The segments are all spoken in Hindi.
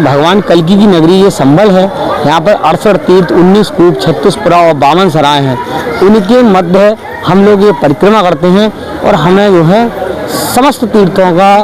भगवान कल्की की नगरी ये संभल है। यहाँ पर 68 तीर्थ, 19 कूप, 36 पुरा और 52 सराय हैं। उनके मध्य हम लोग ये परिक्रमा करते हैं और हमें जो है समस्त तीर्थों का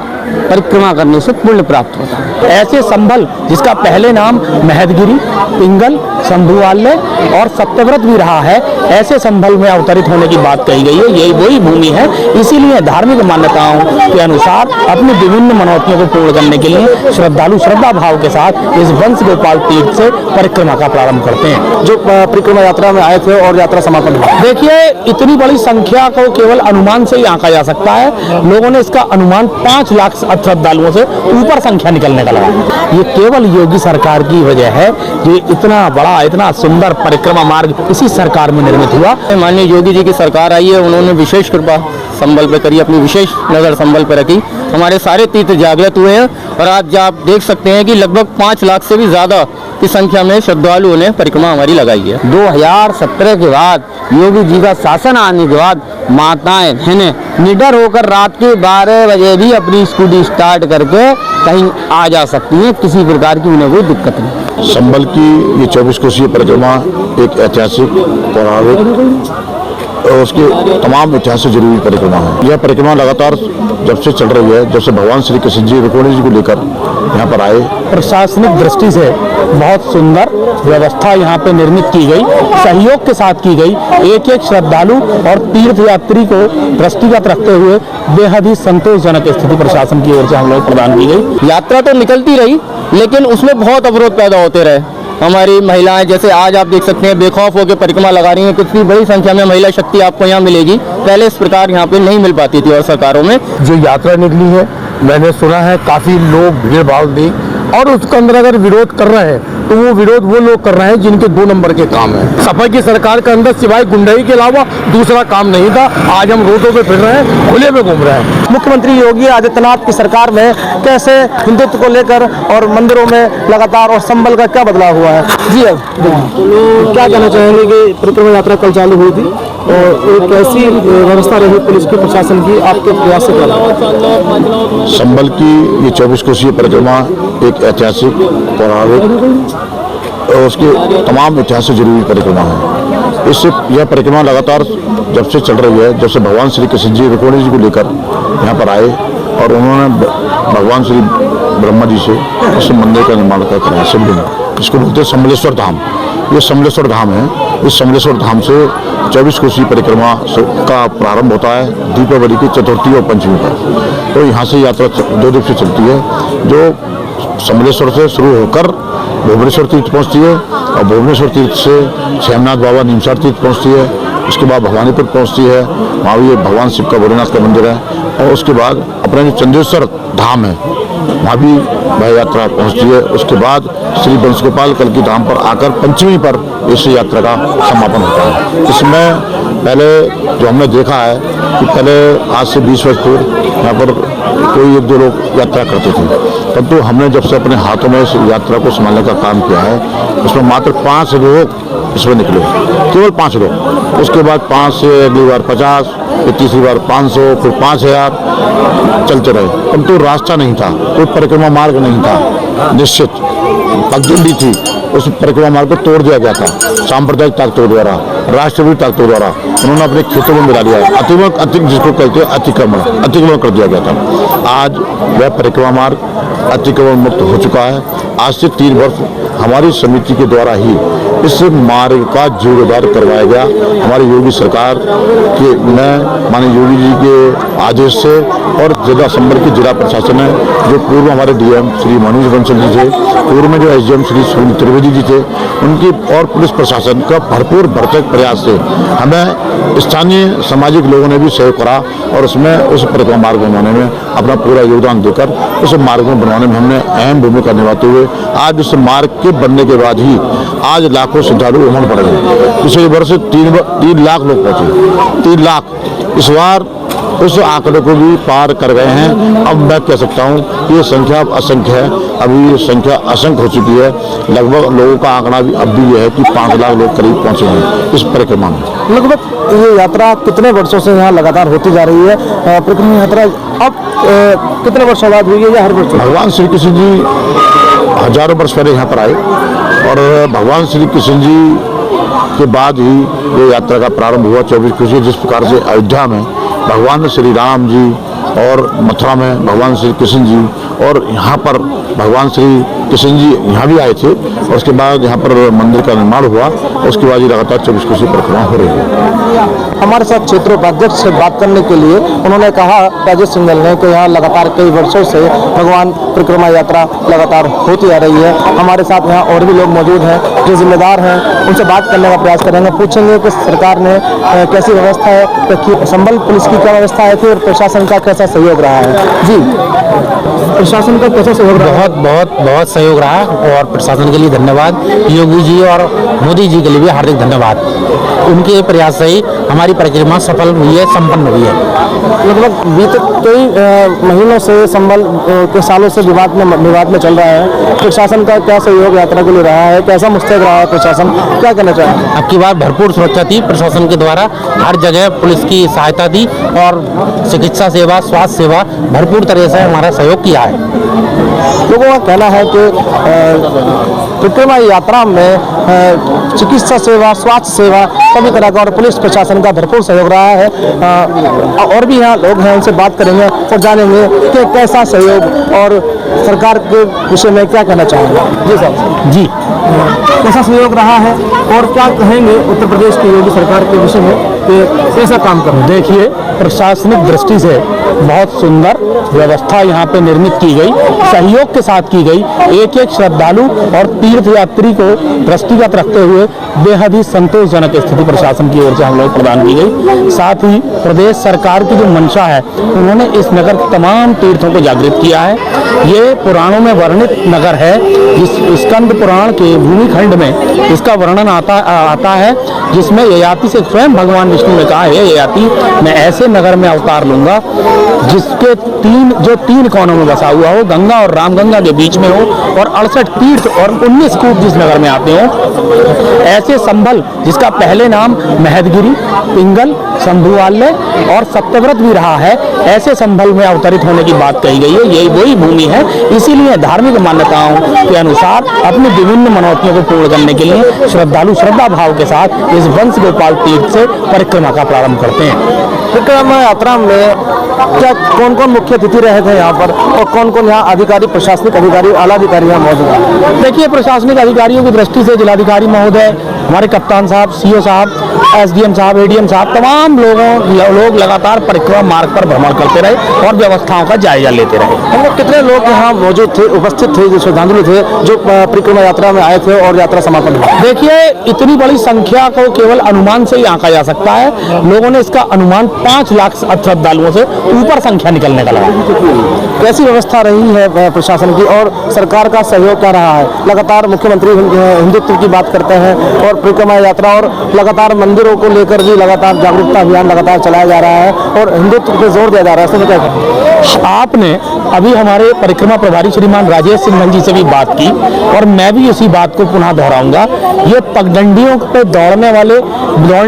परिक्रमा करने से पुण्य प्राप्त होता है। ऐसे संभल जिसका पहले नाम महदगिरी, पिंगल, शंभुवाल्य और सत्यव्रत भी रहा है, ऐसे संभल में अवतरित होने की बात कही गई है। यही वही भूमि है। इसीलिए धार्मिक मान्यताओं के अनुसार अपनी विभिन्न मनोरथों को पूर्ण करने के लिए श्रद्धालु श्रद्धा भाव के साथ इस वंश गोपाल तीर्थ से परिक्रमा का प्रारंभ करते हैं। जो परिक्रमा यात्रा में आए थे और यात्रा समापन हुआ, देखिए इतनी बड़ी संख्या को केवल अनुमान से ही आंका जा सकता है। लोगों ने इसका अनुमान 5 लाख श्रद्धालुओं से ऊपर संख्या निकलने का लगा। ये केवल योगी सरकार की वजह है। ये इतना बड़ा, इतना सुंदर परिक्रमा मार्ग इसी सरकार में निर्मित हुआ। माननीय योगी जी की सरकार आई है, उन्होंने विशेष कृपा संभल पे करी, अपनी विशेष नजर संभल पे रखी। हमारे सारे तीर्थ जागृत हुए हैं और आज आप देख सकते हैं कि लगभग 5 लाख से भी ज्यादा की संख्या में श्रद्धालुओं ने परिक्रमा हमारी लगाई है। 2017 के बाद योगी जी का शासन आने के बाद माताएं बहनें निडर होकर रात के 12 बजे भी अपनी स्कूटी स्टार्ट करके कहीं आ जा सकती हैं। किसी प्रकार की उन्हें कोई दिक्कत नहीं। संभल की ये 24 कोसीय परिक्रमा एक ऐतिहासिक, पौराणिक और उसके तमाम ऐतिहासिक जरूरी परिक्रमा है। यह परिक्रमा लगातार जब से चल रही है, जब से भगवान श्री कृष्ण जी रुक्मिणी जी को लेकर यहाँ पर आए। प्रशासनिक दृष्टि से बहुत सुंदर व्यवस्था यहाँ पे निर्मित की गई, सहयोग के साथ की गई। एक एक श्रद्धालु और तीर्थ यात्री को दृष्टिगत रखते हुए बेहद ही संतोषजनक स्थिति प्रशासन की ओर से हम लोग प्रदान की गई। यात्रा तो निकलती रही, लेकिन उसमें बहुत अवरोध पैदा होते रहे। हमारी महिलाएं, जैसे आज आप देख सकते हैं, बेखौफ होकर परिक्रमा लगा रही हैं। कितनी बड़ी संख्या में महिला शक्ति आपको यहाँ मिलेगी, पहले इस प्रकार यहाँ पे नहीं मिल पाती थी। और सरकारों में जो यात्रा निकली है, मैंने सुना है काफी लोग भीड़ भाड़ दी और उसके अंदर अगर विरोध कर रहे हैं तो वो विरोध वो लोग कर रहे हैं जिनके 2 नंबर के काम है। सपा की सरकार के अंदर सिवाय गुंडाई के अलावा दूसरा काम नहीं था। आज हम रोडों पे फिर रहे हैं, खुले में घूम रहे हैं। मुख्यमंत्री योगी आदित्यनाथ की सरकार में कैसे हिंदुत्व को लेकर और मंदिरों में लगातार और संभल का क्या बदलाव हुआ है? जी अब क्या कहना चाहेंगे कि परिक्रमा यात्रा कल चालू हुई थी और एक ऐसी व्यवस्था रही पुलिस की, प्रशासन की, आपके प्रयास से क्या? संभल की ये 24 कोसीय परिक्रमा एक ऐतिहासिक, पौराणिक और उसके तमाम ऐतिहासिक जरूरी परिक्रमा है। इससे यह परिक्रमा लगातार जब से चल रही है, जब से भगवान श्री कृष्ण जी रुक्मिणी जी को लेकर यहाँ पर आए और उन्होंने भगवान श्री ब्रह्मा जी से इस मंदिर का निर्माण कराया। शिवलिंग, इसको बोलते हैं सम्बलेश्वर धाम। ये सम्बलेश्वर धाम है। इस सम्बलेश्वर धाम से 24 कोसीय परिक्रमा का प्रारंभ होता है दीपावली की चतुर्थी और पंचमी पर। तो यहाँ से यात्रा 2 दिवसीय चलती है, जो सम्बलेश्वर से शुरू होकर भुवनेश्वर तीर्थ पहुँचती है और भुवनेश्वर तीर्थ से क्षेमनाथ बाबा नीमसार तीर्थ पहुँचती है। उसके बाद भवानीपुर पहुँचती है, वहाँ भी भगवान शिव का भोलेनाथ का मंदिर है। और उसके बाद अपना जो चंदेश्वर धाम है, वहाँ भी वह यात्रा पहुँचती है। उसके बाद श्री वंश गोपाल कल्की धाम पर आकर पंचमी पर इस यात्रा का समापन होता है। इसमें पहले जो हमने देखा है कि पहले आज से 20 वर्ष पूर्व यहाँ पर कोई 1-2 लोग यात्रा करते थे, परंतु हमने जब से अपने हाथों में इस यात्रा को संभालने का काम किया है, उसमें मात्र 5 लोग इसमें निकले, केवल 5 लोग। उसके बाद 5 से अगली बार 50, फिर तीसरी बार 500, फिर 5000 चलते रहे, परंतु रास्ता नहीं था, कोई परिक्रमा मार्ग नहीं था निश्चित। पगडंडी थी, उस परिक्रमा मार्ग को तोड़ दिया गया था सांप्रदायिक ताकतों द्वारा, राष्ट्रविरोधी ताकतों द्वारा। उन्होंने अपने खेतों में मिला लिया है। जिसको कहते हैं अतिक्रमण कर दिया गया था। आज वह परिक्रमा मार्ग अतिक्रमण मुक्त हो चुका है। आज से 3 वर्ष हमारी समिति के द्वारा ही इस मार्ग का जीर्णोद्धार करवाया गया। हमारी योगी सरकार के में माननीय योगी जी के आदेश से और जिला संभल के जिला प्रशासन है, जो पूर्व हमारे डीएम श्री मनोज बंसल जी थे, पूर्व में जो एसडीएम श्री सुनील त्रिवेदी जी थे, उनकी और पुलिस प्रशासन का भरपूर भरसक प्रयास से हमें स्थानीय सामाजिक लोगों ने भी सहयोग करा और उसमें उस परिक्रमा मार्ग बनाने में अपना पूरा योगदान देकर उस मार्ग में बनाने में हमने अहम भूमिका निभाते हुए आज उस मार्ग के बनने के बाद ही आज लाखों श्रद्धालु उमड़ पड़ गए। पिछले वर्ष 3 लाख लोग पहुंचे, 3 लाख। इस बार उस आंकड़े को भी पार कर गए हैं। अब मैं कह सकता हूं कि ये संख्या असंख्य है, अभी ये संख्या असंख्य हो चुकी है। लगभग लोगों का आंकड़ा भी अब भी ये है कि 5 लाख लोग करीब पहुंचे हैं इस परिक्रमा में। लगभग ये यात्रा कितने वर्षों से यहाँ लगातार होती जा रही है? परिक्रमा यात्रा अब कितने वर्षों बाद हुई है या हर वर्ष? भगवान श्री कृष्ण जी हजारों वर्ष पहले यहाँ पर आए और भगवान श्री कृष्ण जी के बाद ही ये यात्रा का प्रारंभ हुआ 24 कोसी। जिस प्रकार से अयोध्या में भगवान श्री राम जी और मथुरा में भगवान श्री कृष्ण जी और यहाँ पर भगवान श्री कृष्ण जी यहाँ भी आए थे और उसके बाद यहाँ पर मंदिर का निर्माण हुआ। उसके बाद ये लगातार 24 कोसी परिक्रमा हो रही है। हमारे साथ क्षेत्र उपाध्यक्ष से बात करने के लिए उन्होंने कहा राजेश सिंघल ने कि यहाँ लगातार कई वर्षों से भगवान परिक्रमा यात्रा लगातार होती आ रही है। हमारे साथ यहाँ और भी लोग मौजूद हैं जो जिम्मेदार हैं, उनसे बात करने का प्रयास करेंगे, पूछेंगे कि सरकार ने कैसी व्यवस्था है रखी, संबल पुलिस की क्या व्यवस्था है थी और प्रशासन का कैसा सहयोग रहा है। जी, प्रशासन का कैसा सहयोग रहा है? बहुत सहयोग रहा और प्रशासन के लिए धन्यवाद। योगी जी और मोदी जी के लिए भी हार्दिक धन्यवाद। उनके प्रयास से ही हमारी परिक्रमा सफल हुई है, संपन्न हुई है। लगभग बीते कई महीनों से संबल के सालों से विवाद में चल रहा है। प्रशासन का क्या सहयोग यात्रा के लिए रहा है, कैसा मुस्तैद रहा है प्रशासन, क्या कहना चाहेंगे? अब की बार भरपूर सुरक्षा थी प्रशासन के द्वारा, हर जगह पुलिस की सहायता दी और चिकित्सा सेवा, स्वास्थ्य सेवा भरपूर तरह से हमारा सहयोग किया है। लोगों का कहना है कि परिक्रमा यात्रा में चिकित्सा सेवा, स्वास्थ्य सेवा सभी तरह का और पुलिस प्रशासन का भरपूर सहयोग रहा है। और भी यहाँ लोग हैं, उनसे बात करेंगे और जानेंगे कि कैसा सहयोग और सरकार के विषय में क्या कहना चाहेंगे। जी साहब, जी कैसा सहयोग रहा है और क्या कहेंगे उत्तर प्रदेश की योगी सरकार के विषय में कि कैसा काम कर रहे हैं? देखिए, प्रशासनिक दृष्टि से बहुत सुंदर व्यवस्था यहाँ पे निर्मित की गई, सहयोग के साथ की गई। एक एक श्रद्धालु और तीर्थ यात्री को दृष्टिगत रखते हुए बेहद ही संतोषजनक स्थिति प्रशासन की ओर से हम लोग प्रदान की गई। साथ ही प्रदेश सरकार की जो मंशा है, उन्होंने इस नगर के तमाम तीर्थों को जागृत किया है। ये पुराणों में वर्णित नगर है, जिस स्कंद पुराण के भूमि खंड में इसका वर्णन आता है, जिसमें ययाति से स्वयं भगवान विष्णु ने कहा है, ययाति मैं ऐसे नगर में अवतार लूंगा जिसके तीन कोनों में बसा हुआ हो, गंगा और रामगंगा के बीच में हो और 68 तीर्थ और 19 कूप जिस नगर में आते हो। ऐसे संभल जिसका पहले नाम महदगिरी, पिंगल, शंभुवाल्य और सत्यव्रत भी रहा है, ऐसे संभल में अवतरित होने की बात कही गई है। यही वही भूमि है। इसीलिए धार्मिक मान्यताओं के अनुसार अपनी विभिन्न मनौतियों को पूर्ण करने के लिए श्रद्धालु श्रद्धा भाव के साथ इस वंश गोपाल तीर्थ से परिक्रमा का प्रारंभ करते हैं। परिक्रमा यात्रा में क्या कौन कौन मुख्य अतिथि रहे थे यहाँ पर और कौन कौन यहाँ अधिकारी, प्रशासनिक अधिकारी, आला अधिकारी यहाँ मौजूद हैं? देखिए, प्रशासनिक अधिकारियों की दृष्टि से जिलाधिकारी महोदय, हमारे कप्तान साहब, सीओ साहब, एसडीएम साहब, एडीएम साहब, तमाम लोग लगातार परिक्रमा मार्ग पर भ्रमण करते रहे और व्यवस्थाओं का जायजा लेते रहे। हम लोग कितने लोग यहाँ मौजूद थे, उपस्थित थे, जो श्रद्धालु थे जो परिक्रमा यात्रा में आए थे और यात्रा समापन हुआ? देखिए, इतनी बड़ी संख्या को केवल अनुमान से ही आंका जा सकता है। लोगों ने इसका अनुमान 5 लाख श्रद्धालुओं से ऊपर संख्या निकलने का लगा। कैसी व्यवस्था रही है प्रशासन की और सरकार का सहयोग क्या रहा है? लगातार मुख्यमंत्री हिंदुत्व की बात करते हैं और परिक्रमा यात्रा और लगातार मंदिरों को लेकर भी लगातार जागरूकता अभियान लगातार चलाया जा रहा है और हिंदुत्व पे जोर दिया जा रहा है। इसमें क्या कहें? आपने अभी हमारे परिक्रमा प्रभारी श्रीमान राजेश सिंघल जी से भी बात की और मैं भी इसी बात को पुनः दोहराऊंगा। ये पगडंडियों पे दौड़ने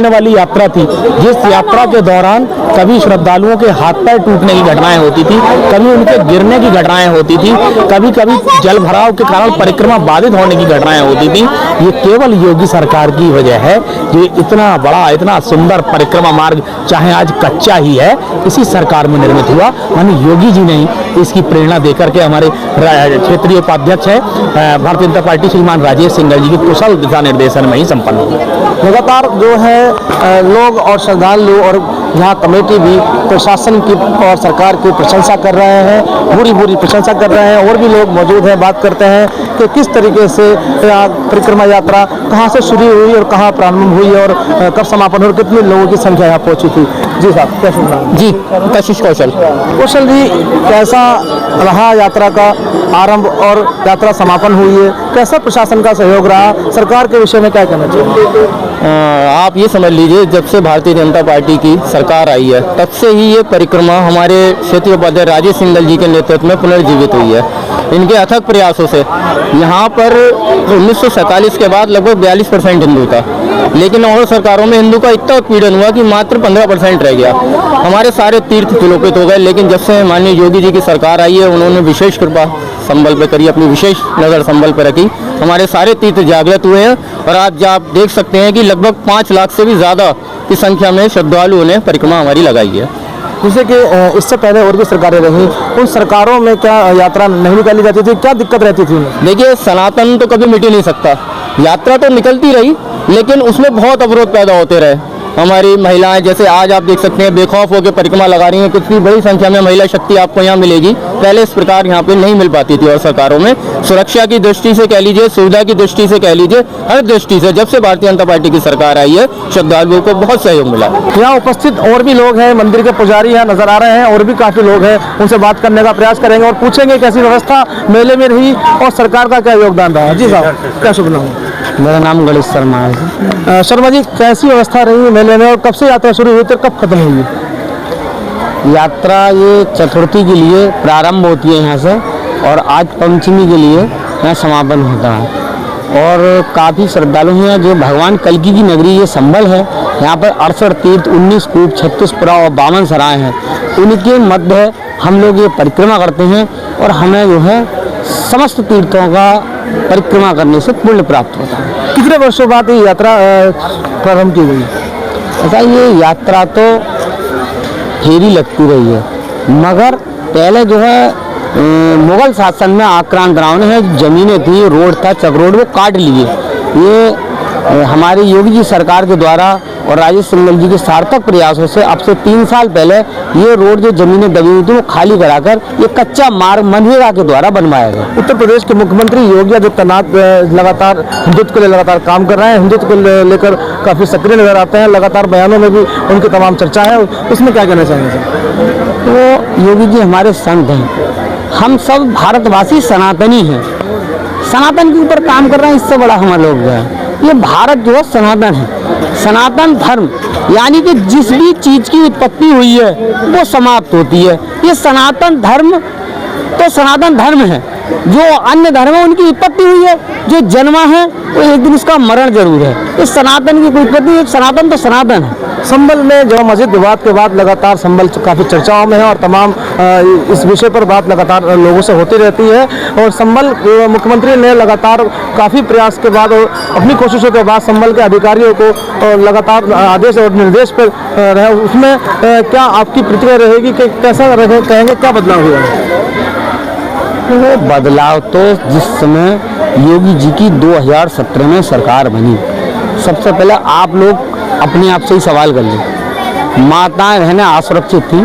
वाली यात्रा थी, जिस यात्रा के दौरान कभी श्रद्धालुओं के हाथ पैर टूटने की घटनाएं होती थी, कभी उनके गिरने की घटनाएं होती थी, कभी कभी जल भराव के कारण परिक्रमा बाधित होने की घटनाएं होती थी। ये केवल योगी सरकार की वजह है। ये इतना बड़ा, इतना सुंदर परिक्रमा मार्ग चाहे आज कच्चा ही है, इसी सरकार में निर्मित हुआ। माननीय योगी जी ने इसकी प्रेरणा देकर के हमारे क्षेत्रीय उपाध्यक्ष है भारतीय जनता पार्टी श्रीमान राजेश सिंघल जी की कुशल दिशा निर्देशन में ही संपन्न हुआ। लगातार जो है लोग और श्रद्धालु और यहाँ कमेटी भी प्रशासन की और सरकार की प्रशंसा कर रहे हैं, पूरी प्रशंसा कर रहे हैं। और भी लोग मौजूद हैं, बात करते हैं कि किस तरीके से परिक्रमा यात्रा कहाँ से शुरू हुई और कहाँ प्रारंभ हुई और कब समापन हुई और कितने लोगों की संख्या यहाँ पहुँची थी। जी साहब, क्या सुन रहा है? जी, कशिश कौशल जी, कैसा रहा यात्रा का आरंभ और यात्रा समापन हुई है? कैसा प्रशासन का सहयोग रहा? सरकार के विषय में क्या कहना चाहिए? आप ये समझ लीजिए, जब से भारतीय जनता पार्टी की सरकार आई है, तब से ही ये परिक्रमा हमारे क्षेत्रीय उपाध्यक्ष राजेश सिंघल जी के नेतृत्व में पुनर्जीवित हुई है। इनके अथक प्रयासों से यहाँ पर 1947 के बाद लगभग 42% हिंदू था, लेकिन और सरकारों में हिंदू का इतना उत्पीड़न हुआ कि मात्र 15% रह गया। हमारे सारे तीर्थ विलोपित हो गए, लेकिन जब से माननीय योगी जी की सरकार आई है, उन्होंने विशेष कृपा संबल पे करी, अपनी विशेष नज़र संबल पे रखी। हमारे सारे तीर्थ जागृत हुए हैं और आज आप देख सकते हैं कि लगभग 5 लाख से भी ज़्यादा की संख्या में श्रद्धालुओं ने परिक्रमा हमारी लगाई है। जैसे कि इससे पहले और भी सरकारें रही, उन सरकारों में क्या यात्रा नहीं निकाली जाती थी, क्या दिक्कत रहती थी? देखिए, सनातन तो कभी मिट ही नहीं सकता। यात्रा तो निकलती रही, लेकिन उसमें बहुत अवरोध पैदा होते रहे। हमारी महिलाएं, जैसे आज आप देख सकते हैं, बेखौफ होकर परिक्रमा लगा रही हैं। कितनी बड़ी संख्या में महिला शक्ति आपको यहाँ मिलेगी, पहले इस प्रकार यहाँ पे नहीं मिल पाती थी। और सरकारों में सुरक्षा की दृष्टि से कह लीजिए, सुविधा की दृष्टि से कह लीजिए, हर दृष्टि से जब से भारतीय जनता पार्टी की सरकार आई है, श्रद्धालुओं को बहुत सहयोग मिला। यहाँ उपस्थित और भी लोग हैं, मंदिर के पुजारी यहाँ नजर आ रहे हैं, और भी काफी लोग हैं, उनसे बात करने का प्रयास करेंगे और पूछेंगे कैसी व्यवस्था मेले में रही और सरकार का क्या योगदान रहा। जी साहब, क्या शुभ नाम? मेरा नाम गणेश शर्मा है। शर्मा जी, कैसी व्यवस्था रही मेले में और कब से यात्रा शुरू हुई थी, कब खत्म हुई? यात्रा ये चतुर्थी के लिए प्रारंभ होती है यहाँ से, और आज पंचमी के लिए यहाँ समापन होता है। और काफ़ी श्रद्धालु हैं जो भगवान कल्की की नगरी ये संबल है, यहाँ पर 68 तीर्थ, 19 कूप, 36 पुरा और 52 सराय हैं। उनके मध्य हम लोग ये परिक्रमा करते हैं और हमें जो है समस्त तीर्थों का परिक्रमा करने से पुण्य प्राप्त होता है। कितने वर्षों बाद ये यात्रा प्रारंभ की गई? ऐसा ये यात्रा तो फेरी लगती रही है, मगर पहले जो है मुगल शासन में आक्रांत राव ने जमीनें थी, रोड था, चक रोड, वो काट लिए। ये हमारे योगी जी सरकार के द्वारा और राजेश सिंघल जी के सार्थक प्रयासों से अब से 3 साल पहले ये रोड जो जमीनें दबी हुई थी वो खाली कराकर ये कच्चा मार्ग मनरेगा के द्वारा बनवाया गया। उत्तर प्रदेश के मुख्यमंत्री योगी आदित्यनाथ लगातार हिंदुत्व के लिए लगातार काम कर रहे हैं, हिंदुत्व को लेकर काफ़ी सक्रिय नजर आते हैं, लगातार बयानों में भी उनकी तमाम चर्चा है। उसमें क्या कहना चाहेंगे? तो योगी जी हमारे संत हैं, हम सब भारतवासी सनातनी हैं, सनातन के ऊपर काम कर रहे हैं, इससे बड़ा हमारे लोग है। ये भारत जो है सनातन है, सनातन धर्म यानी कि जिस भी चीज़ की उत्पत्ति हुई है वो समाप्त होती है। ये सनातन धर्म तो सनातन धर्म है, जो अन्य धर्म है उनकी उत्पत्ति हुई है, जो जन्मा है वो एक दिन उसका मरण जरूर है। इस सनातन की कोई उत्पत्ति, सनातन तो सनातन है। संबल में जो मस्जिद विवाद के बाद लगातार संबल काफ़ी चर्चाओं में है और तमाम इस विषय पर बात लगातार लोगों से होती रहती है। और संबल मुख्यमंत्री ने लगातार काफ़ी प्रयास के बाद और अपनी कोशिशों के बाद संबल के अधिकारियों को लगातार आदेश और निर्देश पर रहे। उसमें क्या आपकी प्रतिक्रिया रहेगी कि कैसा कहेंगे, क्या बदलाव हुआ है? बदलाव तो जिस समय योगी जी की 2017 में सरकार बनी, सबसे पहले आप लोग अपने आप से ही सवाल कर लें, माताएं बहनें असुरक्षित थी।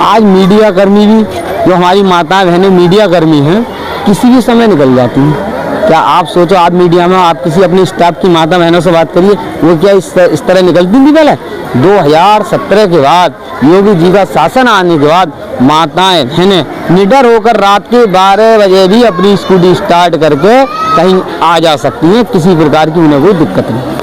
आज मीडिया कर्मी भी, जो हमारी माताएं बहनें मीडिया कर्मी हैं, किसी भी समय निकल जाती हैं। क्या आप सोचो, आप मीडिया में आप किसी अपने स्टाफ की माता बहनों से बात करिए, वो क्या इस तरह निकलती थी? पहले 2017 के बाद योगी जी का शासन आने के बाद माताएं बहनें निडर होकर रात के 12 बजे भी अपनी स्कूटी स्टार्ट करके कहीं आ जा सकती हैं, किसी प्रकार की उन्हें कोई दिक्कत नहीं।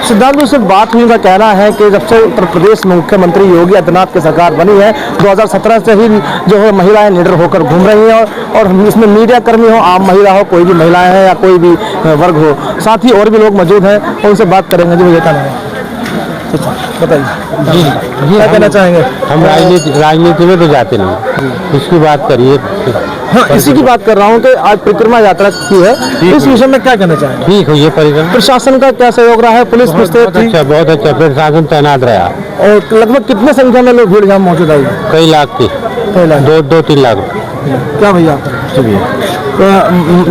सिद्धार्थ से बात हुई, उनका कहना है कि जब से उत्तर प्रदेश में मुख्यमंत्री योगी आदित्यनाथ की सरकार बनी है, 2017 से ही जो है महिलाएं निडर होकर घूम रही हैं, और इसमें मीडिया कर्मी हो, आम महिला हो, कोई भी महिलाएं हैं या कोई भी वर्ग हो, साथ ही और भी लोग मौजूद हैं, उनसे बात करेंगे। जी मुझे कहना है, बताइए क्या कहना चाहेंगे? हम राजनीति में तो जाते नहीं, इसकी बात करिए। हाँ, इसी की बात कर रहा हूँ कि आज परिक्रमा यात्रा की है, इस विषय में क्या कहना चाहेंगे? ठीक है, ये परिक्रमा प्रशासन का क्या सहयोग रहा है? पुलिस बहुत अच्छा प्रशासन तैनात रहा। और लगभग कितने संख्या में लोग भीड़ यहाँ मौजूद आई? कई लाख की, 2-3 लाख। क्या भैया,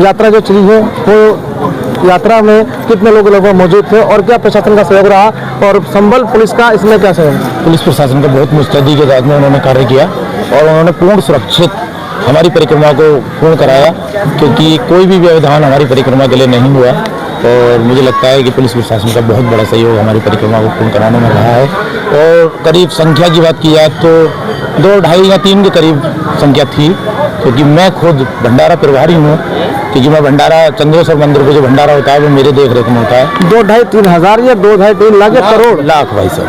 यात्रा जो चली है वो यात्रा में कितने लोग लगभग मौजूद थे और क्या प्रशासन का सहयोग रहा, और संबल पुलिस का इसमें क्या सहयोग? पुलिस प्रशासन का बहुत मुस्तैदी के साथ में उन्होंने कार्य किया और उन्होंने पूर्ण सुरक्षित हमारी परिक्रमा को पूर्ण कराया, क्योंकि कोई भी व्यवधान हमारी परिक्रमा के लिए नहीं हुआ। और मुझे लगता है कि पुलिस प्रशासन का बहुत बड़ा सहयोग हमारी परिक्रमा को पूर्ण कराने में रहा है। और करीब संख्या की बात की जाए तो 2, 2.5 या 3 के करीब संख्या थी, क्योंकि मैं खुद भंडारा प्रभारी हूँ, क्योंकि मैं भंडारा चंद्रेश्वर मंदिर को जो भंडारा होता है वो मेरे देख रेख में होता है। 2-2.5-3 हज़ार या 2-2.5-3 लाख या करोड़? लाख भाई साहब,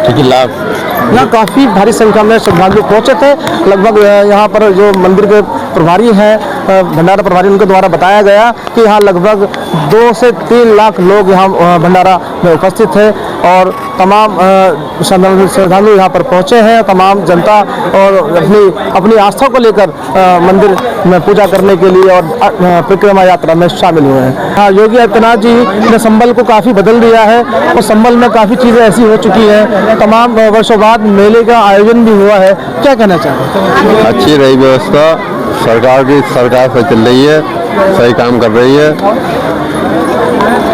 क्योंकि लाख यहाँ काफ़ी भारी संख्या में श्रद्धालु पहुँचे थे। लगभग यहाँ पर जो मंदिर के प्रभारी हैं, भंडारा प्रभारी, उनके द्वारा बताया गया कि यहाँ लगभग 2 से 3 लाख लोग यहाँ भंडारा में उपस्थित है और तमाम श्रद्धालु यहाँ पर पहुँचे हैं। तमाम जनता और अपनी आस्था को लेकर मंदिर में पूजा करने के लिए और परिक्रमा यात्रा में शामिल हुए हैं। हाँ, योगी आदित्यनाथ जी ने संभल को काफ़ी बदल दिया है और संभल में काफ़ी चीज़ें ऐसी हो चुकी हैं। तमाम वर्षों बाद मेले का आयोजन भी हुआ है, क्या कहना चाहेंगे? अच्छी रही व्यवस्था, सरकार से चल रही है, सही काम कर रही है।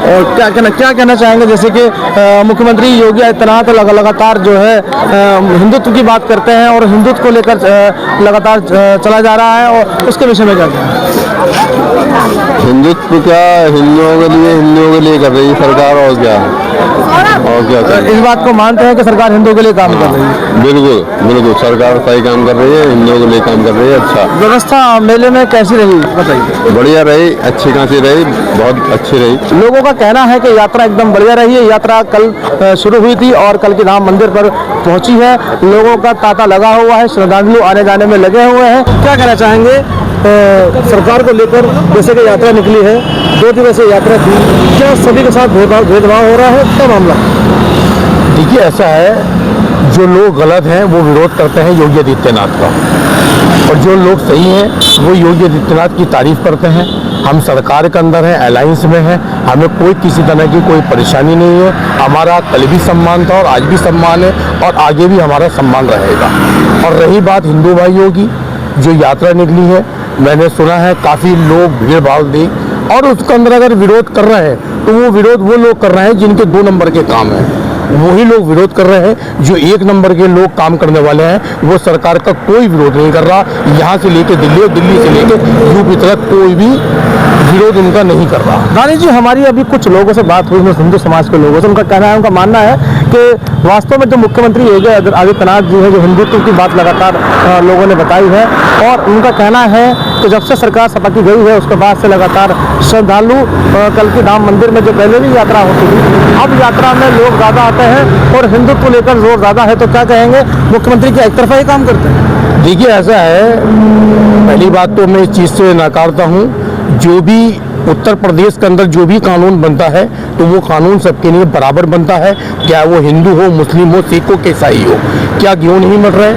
और क्या कहना चाहेंगे, जैसे कि मुख्यमंत्री योगी आदित्यनाथ लगातार जो है हिंदुत्व की बात करते हैं और हिंदुत्व को लेकर लगातार चला जा रहा है, और उसके विषय में क्या कहें? हिंदुत्व क्या, हिंदुओं के लिए कर रही है सरकार, और क्या इस बात को मानते हैं कि सरकार हिंदुओं के लिए काम कर रही है? बिल्कुल सरकार सही काम कर रही है, हिंदुओं के लिए काम कर रही है। अच्छा, व्यवस्था मेले में कैसी रही बताइए? बढ़िया रही, अच्छी खासी रही, बहुत अच्छी रही। लोगों का कहना है कि यात्रा एकदम बढ़िया रही है। यात्रा कल शुरू हुई थी और कल की धाम मंदिर पर पहुंची है। लोगों का तांता लगा हुआ है, श्रद्धालु आने जाने में लगे हुए हैं। क्या कहना चाहेंगे सरकार को लेकर, जैसे कि यात्रा निकली है, 2 दिवसीय यात्रा थी, क्या सभी के साथ भेदभाव हो रहा है, क्या मामला? देखिए, ऐसा है, जो लोग गलत हैं वो विरोध करते हैं योगी आदित्यनाथ का, और जो लोग सही हैं वो योगी आदित्यनाथ की तारीफ करते हैं। हम सरकार के अंदर हैं, अलायंस में हैं, हमें कोई किसी तरह की कोई परेशानी नहीं है। हमारा कल भी सम्मान था और आज भी सम्मान है और आगे भी हमारा सम्मान रहेगा। और रही बात हिंदू भाइयों की, जो यात्रा निकली है, मैंने सुना है काफ़ी लोग भीड़ भाड़ दी, और उसके अंदर अगर विरोध कर रहे हैं तो वो विरोध वो लोग कर रहे हैं जिनके 2 नंबर के काम हैं। वही लोग विरोध कर रहे हैं। जो 1 नंबर के लोग काम करने वाले हैं वो सरकार का कोई विरोध नहीं कर रहा। यहाँ से लेके दिल्ली और दिल्ली से लेके यूपी तक कोई भी विरोध उनका नहीं कर रहा। रानी जी, हमारी अभी कुछ लोगों से बात हुई, हिंदू समाज के लोगों से, उनका कहना है, उनका मानना है कि वास्तव में जो मुख्यमंत्री योगी आदित्यनाथ जी हैं, जो हिंदुत्व की बात लगातार लोगों ने बताई है, और उनका कहना है कि जब से सरकार सपा की गई है उसके बाद से लगातार श्रद्धालु कल की धाम मंदिर में जो पहले भी यात्रा होती थी, अब यात्रा में लोग ज़्यादा आते हैं और हिंदुत्व को लेकर जोर ज़्यादा है। तो क्या कहेंगे, मुख्यमंत्री की एक तरफा ही काम करते हैं? देखिए, ऐसा है, पहली बात तो मैं इस चीज़ से नकारता हूँ, जो भी उत्तर प्रदेश के अंदर जो भी कानून बनता है तो वो कानून सबके लिए बराबर बनता है, क्या वो हिंदू हो, मुस्लिम हो, सिख हो, ईसाई हो। क्या क्यों नहीं बन रहे?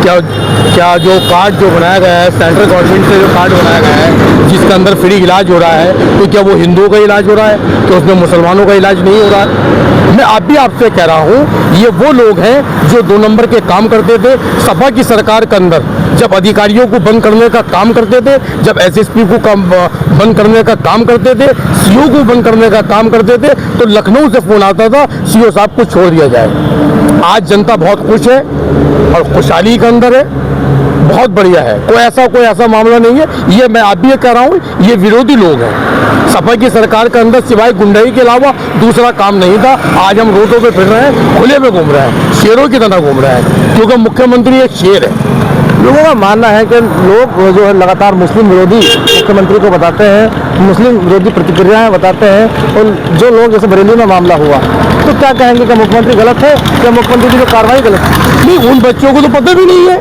क्या जो कार्ड जो बनाया गया है, सेंट्रल गवर्नमेंट से जो कार्ड बनाया गया है जिसके अंदर फ्री इलाज हो रहा है, तो क्या वो हिंदुओं का इलाज हो रहा है? तो उसमें मुसलमानों का इलाज नहीं हो रहा है? मैं आप भी आपसे कह रहा हूँ, ये वो लोग हैं जो 2 नंबर के काम करते थे सपा की सरकार के अंदर, जब अधिकारियों को बंद करने का काम करते थे, जब एसएसपी को बंद करने का काम करते थे, सीओ को बंद करने का काम करते थे, तो लखनऊ से फोन आता था सीओ साहब को छोड़ दिया जाए। आज जनता बहुत खुश है और खुशहाली के अंदर है, बहुत बढ़िया है, कोई ऐसा मामला नहीं है। ये मैं आप भी कह रहा हूँ, ये विरोधी लोग हैं। सपा की सरकार के अंदर सिवाय गुंडाई के अलावा दूसरा काम नहीं था। आज हम रोडों पे फिर रहे हैं, खुले में घूम रहे हैं, शेरों की तरह घूम रहे हैं, क्योंकि मुख्यमंत्री एक शेर है। लोगों का मानना है कि लोग जो है लगातार मुस्लिम विरोधी मुख्यमंत्री को बताते हैं, मुस्लिम विरोधी प्रतिक्रियाएं बताते हैं, और जो लोग जैसे बरेली में मामला हुआ, तो क्या कहेंगे कि मुख्यमंत्री गलत है या मुख्यमंत्री की जो कार्रवाई गलत है? नहीं, उन बच्चों को तो पता भी नहीं है,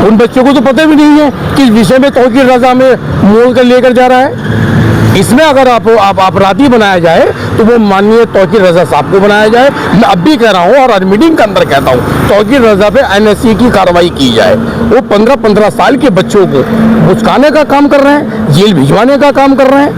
उन बच्चों को तो पता भी नहीं है कि इस विषय में तौकीर रजा में मोल कर लेकर जा रहा है। इसमें अगर आप अपराधी बनाया जाए तो वो माननीय तौकीर रजा साहब को बनाया जाए। मैं अब भी कह रहा हूँ और हर मीटिंग के अंदर कहता हूँ, तौकीर रजा पे एनएससी की कार्रवाई की जाए। वो 15-15 साल के बच्चों को भुचकाने का काम कर रहे हैं, जेल भिजवाने का काम कर रहे हैं,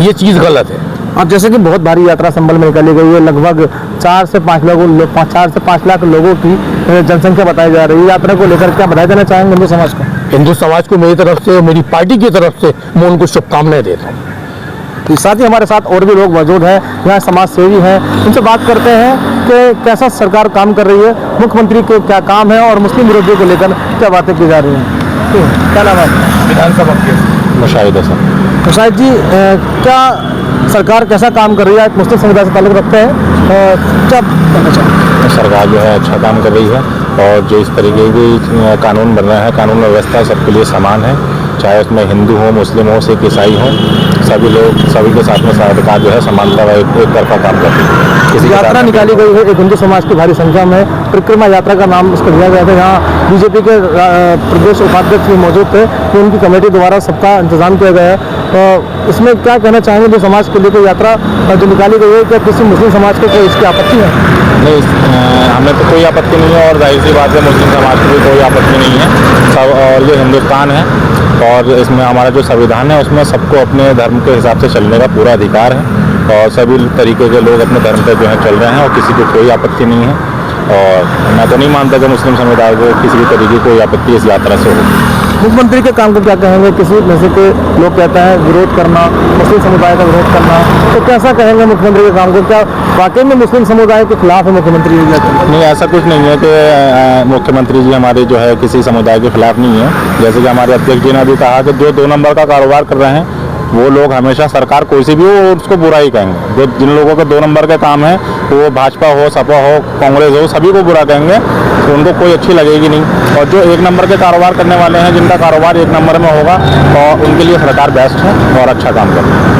ये चीज़ गलत है। अब जैसे कि बहुत भारी यात्रा संभल में निकाली गई है, लगभग 4 से 5 लाख लोगों की जनसंख्या बताई जा रही है। यात्रा को लेकर क्या बधाई देना चाहेंगे हिंदू समाज को? हिंदू समाज को मेरी तरफ से, मेरी पार्टी की तरफ से मैं उनको शुभकामनाएं देता हूँ। साथ ही हमारे साथ और भी लोग मौजूद हैं, यहाँ समाज सेवी हैं, उनसे बात करते हैं कि कैसा सरकार काम कर रही है, मुख्यमंत्री के क्या काम है और मुस्लिम विरोधियों को लेकर क्या बातें की जा रही हैं। क्या नाम है? विधानसभा के मुशाहिद हसन। मुशाहिद जी, क्या सरकार कैसा काम कर रही है? मुस्लिम समुदाय से ताल्लुक़ रखते हैं, क्या कहना चाहिए? सरकार जो है अच्छा काम कर रही है, और जो इस तरीके की कानून बन रहा है, कानून व्यवस्था सबके लिए समान है, चाहे उसमें हिंदू हो, मुस्लिम हो, सिख ईसाई हो, सभी लोग, सभी के साथ में सरकार जो है समानता व एक तरफा काम करती है। किसी के साथ यात्रा नहीं। निकाली गई है एक हिंदू समाज की भारी संख्या में, परिक्रमा यात्रा का नाम इसको दिया गया था। यहाँ बीजेपी के प्रदेश उपाध्यक्ष भी मौजूद थे, तो उनकी कमेटी द्वारा सबका इंतजाम किया गया है। तो इसमें क्या कहना चाहेंगे जो समाज के लिए कोई यात्रा जो निकाली गई है, क्या किसी मुस्लिम समाज को कोई इसकी आपत्ति है? नहीं, हमें तो कोई आपत्ति नहीं है और जाहिर सी बात है मुस्लिम समाज को भी कोई आपत्ति नहीं है सब। और ये हिंदुस्तान है और इसमें हमारा जो संविधान है उसमें सबको अपने धर्म के हिसाब से चलने का पूरा अधिकार है और सभी तरीके के लोग अपने धर्म पर जो है चल रहे हैं और किसी को कोई आपत्ति नहीं है। और मैं तो नहीं मानता कि मुस्लिम समुदाय को किसी भी तरीके की कोई आपत्ति इस यात्रा से होगी। मुख्यमंत्री के काम को क्या कहेंगे? किसी में से के लोग कहते हैं विरोध करना, मुस्लिम समुदाय का विरोध करना, तो कैसा कहेंगे मुख्यमंत्री के काम को? क्या वाकई में मुस्लिम समुदाय के खिलाफ है मुख्यमंत्री योगी आदित्यनाथ? नहीं, ऐसा कुछ नहीं है कि मुख्यमंत्री जी हमारे जो है किसी समुदाय के खिलाफ नहीं है। जैसे कि हमारे अध्यक्ष जी ने भी कहा कि जो 2 नंबर का कारोबार कर रहे हैं वो लोग हमेशा सरकार कोई सी भी हो उसको बुरा ही कहेंगे। जो जिन लोगों के 2 नंबर के काम है वो भाजपा हो, सपा हो, कांग्रेस हो, सभी को बुरा कहेंगे, तो उनको कोई अच्छी लगेगी नहीं। और जो 1 नंबर के कारोबार करने वाले हैं, जिनका कारोबार 1 नंबर में होगा, और उनके लिए सरकार बेस्ट है और अच्छा काम कर रही है।